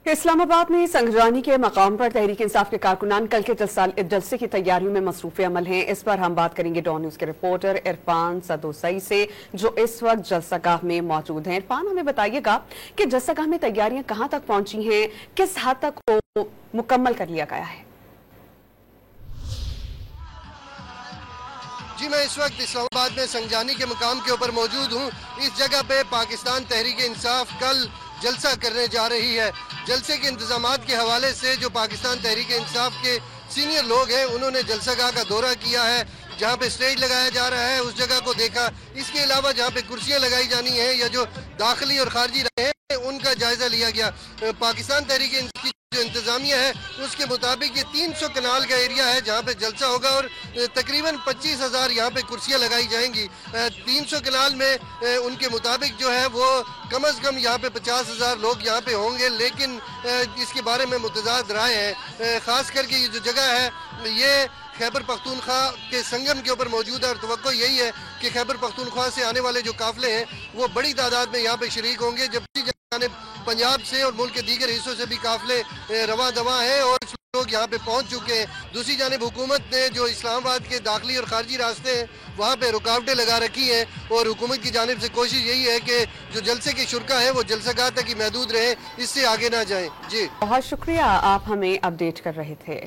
इस्लामाबाद में संगरानी के मकाम पर तहरीक इंसाफ के कारकुनान कल के जलसे की तैयारियों में मसरूफ अमल हैं। इस पर हम बात करेंगे डॉन न्यूज के रिपोर्टर इरफान सदोसई से, जो इस वक्त जलसागाह में मौजूद हैं। इरफान, हमें बताइएगा कि जलसागाह में तैयारियां कहां तक पहुंची हैं, किस हद तक वो मुकम्मल कर लिया गया है? जी, मैं इस वक्त इस्लामाबाद में संगरानी के मुकाम के ऊपर मौजूद हूँ। इस जगह पे पाकिस्तान तहरीक इंसाफ कल जलसा करने जा रही है। जलसे के इंतजामात के हवाले से जो पाकिस्तान तहरीक इंसाफ के सीनियर लोग हैं, उन्होंने जलसागाह का दौरा किया है। जहाँ पे स्टेज लगाया जा रहा है उस जगह को देखा। इसके अलावा जहाँ पे कुर्सियाँ लगाई जानी हैं या जो दाखिली और खारजी रहे हैं उनका जायजा लिया गया। पाकिस्तान तहरीक इंसाफ की जो इंतजामिया है उसके मुताबिक ये 300 कनाल का एरिया है जहाँ पे जलसा होगा और तकरीबन 25,000 यहाँ पे कुर्सियाँ लगाई जाएंगी। 300 कनाल में उनके मुताबिक जो है वो कम अज़ कम यहाँ पे 50,000 लोग यहाँ पे होंगे, लेकिन इसके बारे में मुतज़ाद राय है। ख़ास करके ये जो जगह है ये खैबर पख्तूनख्वा के संगम के ऊपर मौजूद है और तवक्को यही है कि खैबर पख्तूनख्वा से आने वाले जो काफ़िले हैं वो बड़ी तादाद में यहाँ पे शरीक होंगे, जबकि पंजाब से और मुल्क के दीगर हिस्सों से भी काफ़िले रवा दवा हैं और लोग यहाँ पे पहुँच चुके हैं। दूसरी जानिब हुकूमत ने जो इस्लामाबाद के दाखिली और खारजी रास्ते हैं वहाँ पे रुकावटें लगा रखी हैं और हुकूमत की जानिब से कोशिश यही है कि जो जलसे के शुरा है वो जलसागाह तक ही महदूद रहे, इससे आगे ना जाएं। जी, बहुत शुक्रिया, आप हमें अपडेट कर रहे थे।